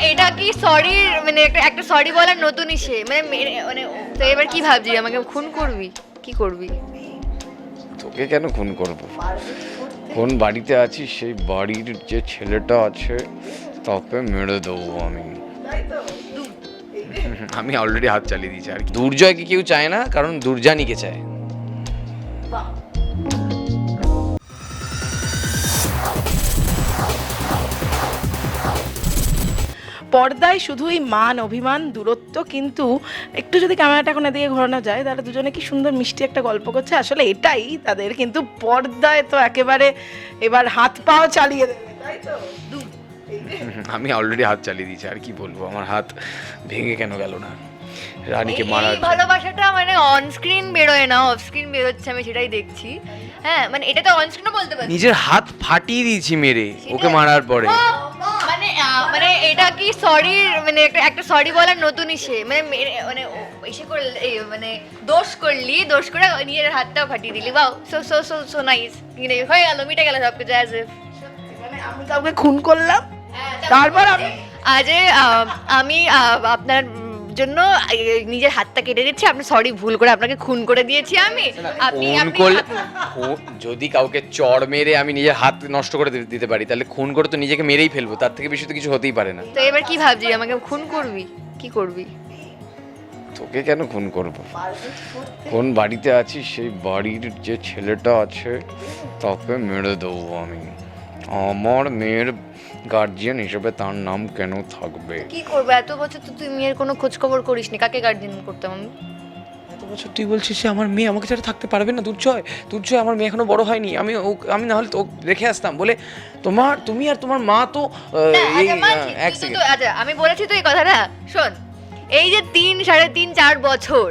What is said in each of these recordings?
এটা কি সরি, মানে একটা সরি বলার নতুন ইসে, মানে তো এবার কি ভাবছি, আমাকে খুন করবি, কি করবি? তোকে কেন খুন করবো? কোন বাড়িতে আছিস সেই বাড়ির যে ছেলেটা আছে তাকে মেরে দেবো আমি। আমি অলরেডি হাত চালিয়ে দিয়েছি। আর কি, দুর্জয়কে কেউ চায় না, কারণ দুর্জানিকে চায়। পর্দায় শুধুই মান অভিমান দূরত্ব, কিন্তু একটু যদি ক্যামেরাটা এখন এদিকে ঘোরানো যায় তাহলে দুজনে কি সুন্দর মিষ্টি একটা গল্প করছে। আসলে এটাই তাদের, কিন্তু পর্দায় তো একেবারে এবার হাত পাও চালিয়ে দেবে, তাই তো? আমি অলরেডি হাত চালিয়ে দিয়েছি। আর কি বলবো, আমার হাত ভেঙে কেন গেল না? রানীকে মারার এই ভালোবাসাটা মানে অন স্ক্রিন বেরোয় না, অফ স্ক্রিন বেরোচ্ছে, আমি সেটাই দেখছি। হ্যাঁ, মানে এটা তো অন স্ক্রিনও বলতে পারি। নিজের হাত ফাটিয়ে দিয়েছি মেরে ওকে মারার পরে। মানে এটা কি সরি, মানে একটা সরি বলার নতুন ইসে, মানে ইসে করলে মানে দোষ করে নিজের হাতটাও ফাটিয়ে দিলি। Wow, so so so so nice. হয়ে গেল, মিটে গেল সবকিছু। অ্যাজ ইফ মানে আমি কাউকে খুন করলাম, তারপর আমি আপনার জন্য নিজের হাতটা কেটে দিচ্ছি, আপনি সরি, ভুল করে আপনাকে খুন করে দিয়েছি আমি। খুন করলে যদি কাউকে চড় মেরে আমি নিজের হাত নষ্ট করে দিতে পারি, তাহলে খুন করে তো নিজেকে মেরেই ফেলবো, তার থেকে বেশি তো কিছু হতেই পারে না। তো এবার কি ভাবছি, আমাকে খুন করবি, কি করবি? তোকে কেন খুন করব? কোন বাড়িতে আছিস সেই বাড়ির যে ছেলেটা আছে তাকে মেরে দেবো আমি। আমার মেয়ের গার্জিয়ান হিসেবে তার নাম কেন থাকবে? কি করবে? এত বছর তো তুই মেয়ের কোনো খোঁজ খবর করিসনি, কাকে গার্ডিয়ান করতাম আমি? এত বছর তুই বলছিস যে আমার মেয়ে আমাকে ছাড়া থাকতে পারবে না? দুর্জয় আমার মেয়ে এখনো বড় হয়নি, আমি না হলে তো রেখে আসতাম বলে। তুমি আর তোমার মা তো এই এক সেকেন্ড। আচ্ছা, আমি বলেছি তো এই কথাটা, শোন, এই যে 3-3.5-4 বছর,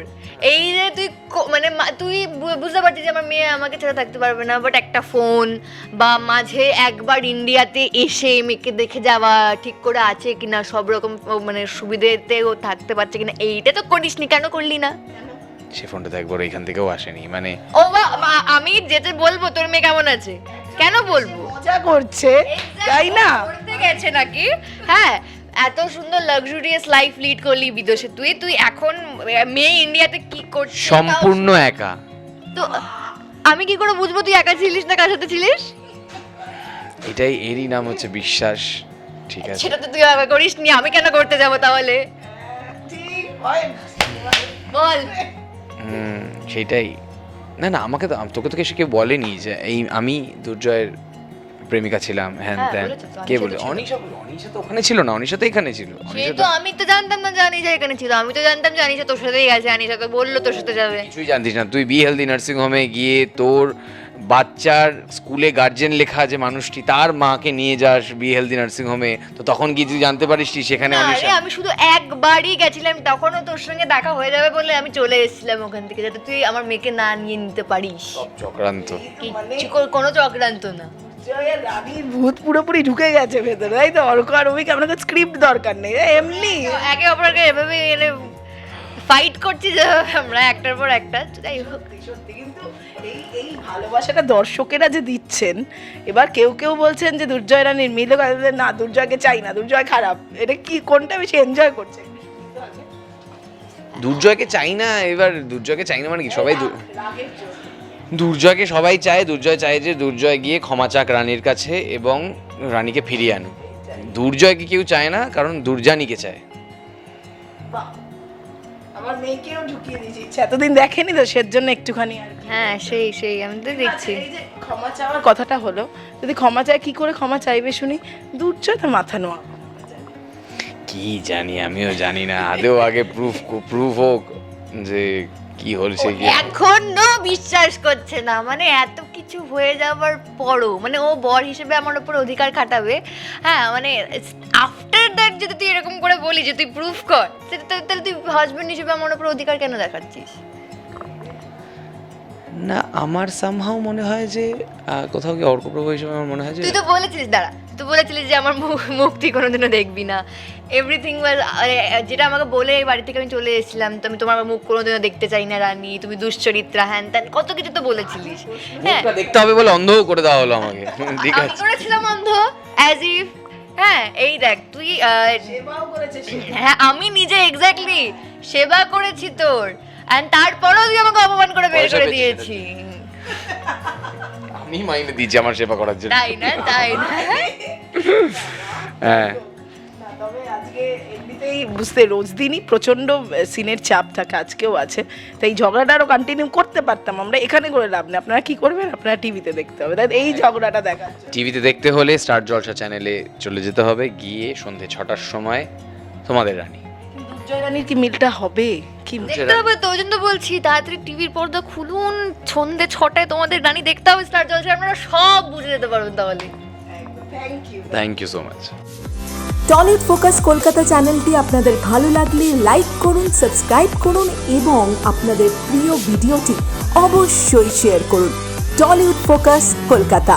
এই যে তুই মানে তুই বুঝতে পারছিস যে আমার মেয়ে আমাকে ছাড়া থাকতে পারবে না, বাট একটা ফোন বা মাঝে একবার ইন্ডিয়াতে এসে মেয়েকে দেখে যাওয়া, ঠিক করে আছে কিনা, সব রকম মানে সুবিধেতেও থাকতে পারছে কিনা, এইটা তো করিসনি। কেন করলি না? সে ফোনটা তো একবার এখান থেকেও আসেনি, মানে ও আমি যেতে বলবো তোর মেয়ে কেমন আছে, কেন বলবো? মজা করছে, তাই না? করতে গেছে নাকি? হ্যাঁ, এত সুন্দর লাক্সুরিয়াস লাইফ লিড করলি বিদেশে, তুই এখন মেয়ে ইন্ডিয়াতে কি করছিস? সম্পূর্ণ একা। তো আমি কি করে বুঝবো তুই একা ছিলিস না কার সাথে ছিলিস? এটাই, এরই নাম হচ্ছে বিশ্বাস। ঠিক আছে, সেটা তো তুই একা করিসনি, আমি কেন করতে যাব তাহলে? বল। সেটাই। না, আমাকে তো, তোকে তো কেউ বলেনি যে আমি দুর্জয়ের প্রেমিকা ছিলাম, হ্যান ত্যান। বলেছে তো, কে বলে? অনিশা তো ওখানে ছিল না, অনিশা তো এখানে ছিল। সে তো আমি তো জানতাম না জানি যে এখানে ছিল, আমি তো জানতাম যে আনিশা তোর সাথেই গেছে, আনিশা তো বললো তোর সাথে যাবে। কিছুই জানতিস না তুই। বি হেলদি নার্সিং হোমে গিয়ে তোর বাচ্চার স্কুলে গার্জেন লেখা যে মানুষটি, তার মাকে নিয়ে যাস বি হেলদি নার্সিং হোমে, তো তখন কি তুই জানতে পারিস সেখানে অনিশা? আরে আমি শুধু একবারই গেছিলাম, তখনও তোর সঙ্গে দেখা হয়ে যাবে বলে আমি চলে এসেছিলাম ওখান থেকে, যাতে তুই আমার মেয়েকে না নিয়ে নিতে পারিস। সব চক্রান্ত। কোনো চক্রান্ত না। রানীর ভূত পুরোপুরি ঢুকে গেছে ভেতরে, তাই তো? অর্ক আর অভিক, আপনাকে স্ক্রিপ্ট দরকার নেই, এমনি একে অপরকে এভাবে এনে ফাইট করছি যে আমরা একটার পর একটা। যাই হোক, সত্যি কিন্তু এই ভালোবাসাটা দর্শকেরা যে দিচ্ছেন, এবার কেউ বলছেন যে দুর্জয় রানীর মিলে, না দুর্জয়কে চাই না, দুর্জয় খারাপ, এটা কি কোনটা বেশি এনজয় করছে? দুর্জয়কে চাই না, এবার দুর্জয়কে চাই না মানে কি? সবাই দুর্জয়কে সবাই চায়। দুর্জয় চায় যে দুর্জয় গিয়ে ক্ষমা চাক রানীর কাছে এবং রানীকে ফিরিয়ে আনুক। দুর্জয়কে কেউ চায় না, কারণ দুর্জানিকে চায়। আমার মেয়েকেও ঢুকিয়ে দিয়েছি, ইচ্ছা এতদিন দেখেনি তো, সের জন্য একটুখানি আর কি। হ্যাঁ, সেই আমি তো দেখছি। এই যে ক্ষমা চাওয়ার কথাটা হলো, যদি ক্ষমা চায়, কি করে ক্ষমা চাইবে শুনি? দুর্জয় তো মাথা নোয়া। কি জানি, আমিও জানি না। আদেও আগে প্রুফ হোক যে কি হচ্ছে কি। এখনো বিশ্বাস করছে না, মানে এত কিছু হয়ে যাওয়ার পরও, মানে ও বর হিসেবে আমার উপর অধিকার খাটাবে। হ্যাঁ, মানে আফটার দ্যাট যদি তুই এরকম করে বলি যে তুই প্রুফ কর, তাহলে তুই হাজবেন্ড হিসেবে আমার উপর অধিকার কেন দেখাচ্ছিস? না, আমার সামহাও মনে হয় যে কোথাও কি অর্কপ্রভ হিসেবে আমার মনে হয় যে তুই তো বলেছিলিস, দাঁড়া, তুই বলেছিলিস যে আমার মুখ তুই কোনোদিনও দেখবি না, এভরিথিং ওয়াজ, যেটা আমাকে বলে এই বাড়ি থেকে আমি চলে এসেছিলাম, তো আমি তোমার মুখ কোনোদিনও দেখতে চাই না রানী, তুমি দুশ্চরিত্রা, হ্যান ত্যান, কত কিছু তো বলেছিলিস। হ্যাঁ, দেখতে হবে বলে অন্ধও করে দেওয়া হলো আমাকে। ঠিক আমি আছে, করেছিলাম অন্ধ, অ্যাজ ইফ হ্যাঁ এই দেখ তুই সেবাও করেছে সে। হ্যাঁ আমি নিজে এক্স্যাক্টলি সেবা করেছি তোর এন্ড তারপরেও তুই আমাকে অপমান করে বের পয়সা করে পেয়েছি দিয়েছি আমি মাইনে দিয়েছি আমার সেবা করার জন্য। তাই না হ্যাঁ না, তবে আজকে এমনিতেই বুঝতে রোজ দিনই প্রচন্ড সিনের চাপ থাকে, আজকেও আছে, তাই এই ঝগড়াটা আরও কন্টিনিউ করতে পারতাম আমরা, এখানে করে লাভ নেই। আপনারা কি করবেন, আপনারা টিভিতে দেখতে হবে, তাই এই ঝগড়াটা দেখার জন্য। টিভিতে দেখতে হলে স্টার জলসা চ্যানেলে চলে যেতে হবে, গিয়ে সন্ধে 6টার সময় তোমাদের রানী। দুর্জয় রানীর কি মিলটা হবে কি? দেখতে হবে তো, ওই জন্য তো বলছি তাড়াতাড়ি টিভির পর্দা খুলুন, সন্ধে 6টায় তোমাদের রানী দেখতে হবে স্টার জলসা, আপনারা সব বুঝে যেতে পারবেন তাহলে। Thank you so much. Tollywood focus Kolkata চ্যানেলটি আপনাদের ভালো লাগলে লাইক করুন, সাবস্ক্রাইব করুন এবং আপনাদের প্রিয় ভিডিওটি অবশ্যই শেয়ার করুন। Tollywood focus Kolkata.